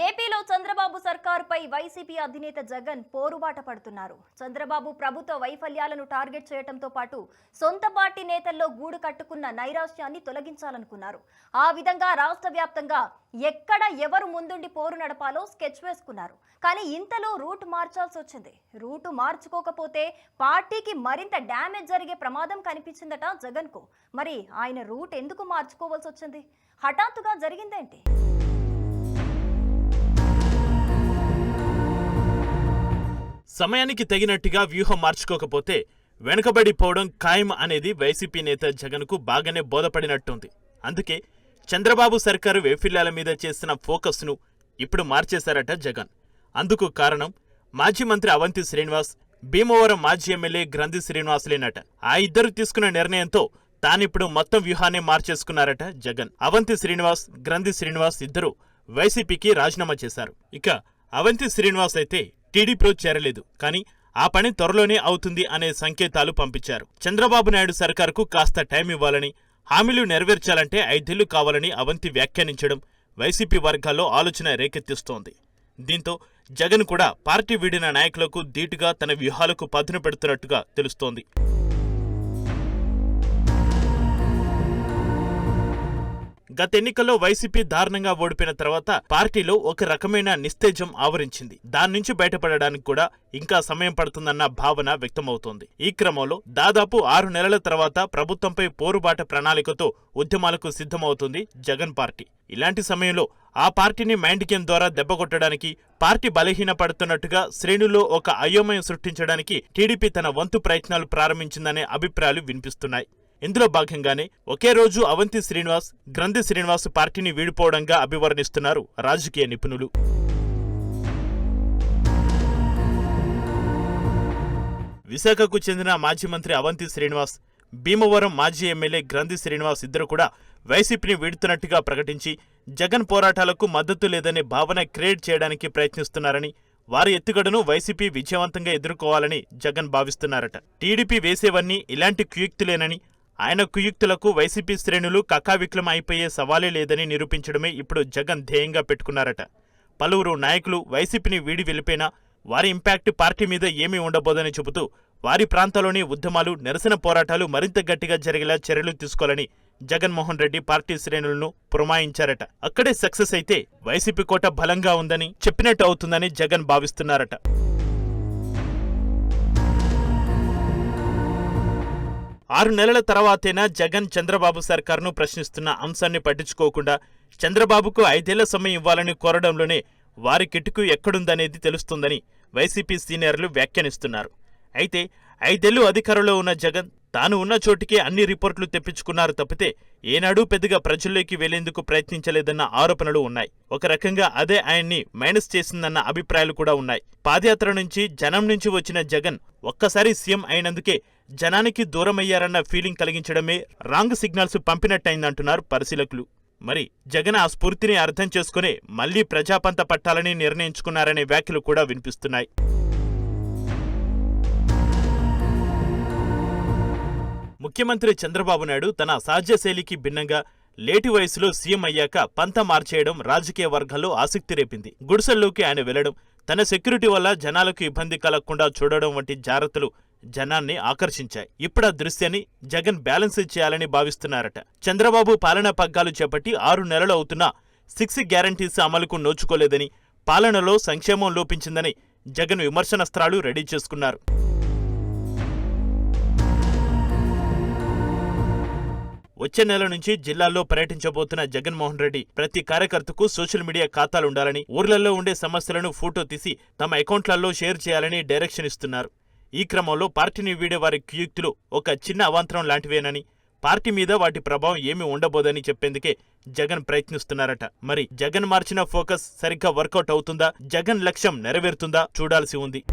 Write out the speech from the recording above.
ఏపీలో చంద్రబాబు సర్కారుపై వైసీపీ అధినేత జగన్ పోరుబాట పడుతున్నారు. చంద్రబాబు ప్రభుత్వ వైఫల్యాలను టార్గెట్ చేయడంతో పాటు సొంత పార్టీ నేతల్లో గూడు కట్టుకున్న నైరాశ్యాన్ని తొలగించాలనుకున్నారు. ఆ విధంగా రాష్ట్ర వ్యాప్తంగా ఎక్కడ ఎవరు ముందుండి పోరు నడపాలో స్కెచ్ వేసుకున్నారు. కానీ ఇంతలో రూట్ మార్చాల్సి వచ్చింది. రూటు మార్చుకోకపోతే పార్టీకి మరింత డ్యామేజ్ జరిగే ప్రమాదం కనిపించిందట జగన్కు. మరి ఆయన రూట్ ఎందుకు మార్చుకోవాల్సి వచ్చింది? హఠాత్తుగా జరిగిందేంటి? సమయానికి తగినట్టుగా వ్యూహం మార్చుకోకపోతే వెనుకబడిపోవడం ఖాయం అనేది వైసీపీ నేత జగన్కు బాగానే బోధపడినట్టుంది. అందుకే చంద్రబాబు సర్కారు వైఫల్యాల మీద చేసిన ఫోకస్ను ఇప్పుడు మార్చేశారట జగన్. అందుకు కారణం మాజీ మంత్రి అవంతి శ్రీనివాస్, భీమవరం మాజీ ఎమ్మెల్యే గ్రంథి శ్రీనివాసులేనట. ఆ ఇద్దరు తీసుకున్న నిర్ణయంతో తానిప్పుడు మొత్తం వ్యూహాన్ని మార్చేసుకున్నారట జగన్. అవంతి శ్రీనివాస్, గ్రంథి శ్రీనివాస్ ఇద్దరు వైసీపీకి రాజీనామా చేశారు. ఇక అవంతి శ్రీనివాస్ అయితే టీడీపీలో చేరలేదు, కానీ ఆ పని త్వరలోనే అవుతుంది అనే సంకేతాలు పంపించారు. చంద్రబాబు నాయుడు సర్కారుకు కాస్త టైం ఇవ్వాలని, హామీలు నెరవేర్చాలంటే 5 ఏళ్లు కావాలని అవంతి వ్యాఖ్యానించడం వైసీపీ వర్గాల్లో ఆలోచన రేకెత్తిస్తోంది. దీంతో జగన్ కూడా పార్టీ వీడిన నాయకులకు ధీటుగా తన వ్యూహాలకు పదును పెడుతున్నట్టుగా తెలుస్తోంది. గత ఎన్నికల్లో వైసీపీ దారుణంగా ఓడిపోయిన తర్వాత పార్టీలో ఒక రకమైన నిస్తేజం ఆవరించింది. దాని నుంచి బయటపడడానికి కూడా ఇంకా సమయం పడుతుందన్న భావన వ్యక్తమవుతోంది. ఈ క్రమంలో దాదాపు 6 నెలల తర్వాత ప్రభుత్వంపై పోరుబాట ప్రణాళికతో ఉద్యమాలకు సిద్ధమవుతుంది జగన్ పార్టీ. ఇలాంటి సమయంలో ఆ పార్టీని మైండ్ గేమ్ ద్వారా దెబ్బకొట్టడానికి, పార్టీ బలహీనపడుతున్నట్టుగా శ్రేణుల్లో ఒక అయోమయం సృష్టించడానికి టీడీపీ తన వంతు ప్రయత్నాలు ప్రారంభించిందనే అభిప్రాయాలు వినిపిస్తున్నాయి. ఇందులో భాగంగానే ఒకే రోజు అవంతి శ్రీనివాస్, గ్రంథి శ్రీనివాస్ పార్టీని వీడిపోవడంగా అభివర్ణిస్తున్నారు రాజకీయ నిపుణులు. విశాఖకు చెందిన మాజీ మంత్రి అవంతి శ్రీనివాస్, భీమవరం మాజీ ఎమ్మెల్యే గ్రంథి శ్రీనివాస్ ఇద్దరు కూడా వైసీపీని వీడుతున్నట్టుగా ప్రకటించి జగన్ పోరాటాలకు మద్దతు లేదనే భావన క్రియేట్ చేయడానికి ప్రయత్నిస్తున్నారని, వారి ఎత్తుగడను వైసీపీ విజయవంతంగా ఎదుర్కోవాలని జగన్ భావిస్తున్నారట. టీడీపీ వేసేవన్నీ ఇలాంటి కుయుక్తులేనని, ఆయన కుయుక్తులకు వైసీపీ శ్రేణులు కకావిక్లం అయిపోయే సవాలే లేదని నిరూపించడమే ఇప్పుడు జగన్ ధ్యేయంగా పెట్టుకున్నారట. పలువురు నాయకులు వైసీపీని వీడి వెళ్ళిపోయినా వారి ఇంపాక్ట్ పార్టీ మీద ఏమీ ఉండబోదని చెబుతూ వారి ప్రాంతాల్లోని ఉద్యమాలు, నిరసన పోరాటాలు మరింత గట్టిగా జరిగేలా చర్యలు తీసుకోవాలని జగన్మోహన్ రెడ్డి పార్టీ శ్రేణులను పురమాయించారట. అక్కడే సక్సెస్ అయితే వైసీపీ కోట బలంగా ఉందని, చెప్పినట్టు అవుతుందని జగన్ భావిస్తున్నారట. ఆరు నెలల తర్వాతైనా జగన్ చంద్రబాబు సర్కారును ప్రశ్నిస్తున్న అంశాన్ని పట్టించుకోకుండా చంద్రబాబుకు 5 ఏళ్ల సమయం ఇవ్వాలని కోరడంలోనే వారి కిటుకు ఎక్కడుందనేది తెలుస్తుందని వైసీపీ సీనియర్లు వ్యాఖ్యానిస్తున్నారు. అయితే 5 ఏళ్లు అధికారంలో ఉన్న జగన్ తాను ఉన్న చోటికే అన్ని రిపోర్టులు తెప్పించుకున్నారు తప్పితే ఏనాడూ పెద్దగా ప్రజల్లోకి వెళ్లేందుకు ప్రయత్నించలేదన్న ఆరోపణలు ఉన్నాయి. ఒక రకంగా అదే ఆయన్ని మైనస్ చేసిందన్న అభిప్రాయాలు కూడా ఉన్నాయి. పాదయాత్ర నుంచి, జనం నుంచి వచ్చిన జగన్ ఒక్కసారి సీఎం అయినందుకే జనానికి దూరమయ్యారన్న ఫీలింగ్ కలిగించడమే రాంగ్ సిగ్నల్స్ పంపినట్టయిందంటున్నారు పరిశీలకులు. మరి జగన్ ఆ స్ఫూర్తిని అర్థం చేసుకునే మళ్లీ ప్రజాపంత పట్టాలని నిర్ణయించుకున్నారనే వ్యాఖ్యలు కూడా వినిపిస్తున్నాయి. ముఖ్యమంత్రి చంద్రబాబు నాయుడు తన సహజ శైలికి భిన్నంగా లేటి వయసులో సీఎం అయ్యాక పంత మార్చేయడం రాజకీయ వర్గాల్లో ఆసక్తి రేపింది. గుడిసెల్లోకి ఆయన వెళ్లడం, తన సెక్యూరిటీ వల్ల జనాలకు ఇబ్బంది కలగకుండా చూడడం వంటి జాగ్రత్తలు జనాన్ని ఆకర్షించాయి. ఇప్పుడు ఆ దృశ్యాన్ని జగన్ బ్యాలెన్స్ చేయాలని భావిస్తున్నారట. చంద్రబాబు పాలనా పగ్గాలు చేపట్టి 6 నెలలు అవుతున్నా 6 గ్యారంటీస్ అమలుకు నోచుకోలేదని, పాలనలో సంక్షేమం లోపించిందని జగన్ విమర్శనాస్త్రాలు రెడీ చేసుకున్నారు. వచ్చే నెల నుంచి జిల్లాల్లో పర్యటించబోతున్న జగన్మోహన్ రెడ్డి ప్రతి కార్యకర్తకు సోషల్ మీడియా ఖాతాలుండాలని, ఊర్లలో ఉండే సమస్యలను ఫోటో తీసి తమ అకౌంట్లలో షేర్ చేయాలని డైరెక్షన్ ఇస్తున్నారు. ఈ క్రమంలో పార్టీని వీడే వారి కుయుక్తులు ఒక చిన్న అవాంతరం లాంటివేనని, పార్టీ మీద వాటి ప్రభావం ఏమీ ఉండబోదని చెప్పేందుకే జగన్ ప్రయత్నిస్తున్నారట. మరి జగన్ మార్చిన ఫోకస్ సరిగ్గా వర్కౌట్ అవుతుందా? జగన్ లక్ష్యం నెరవేరుతుందా? చూడాల్సి ఉంది.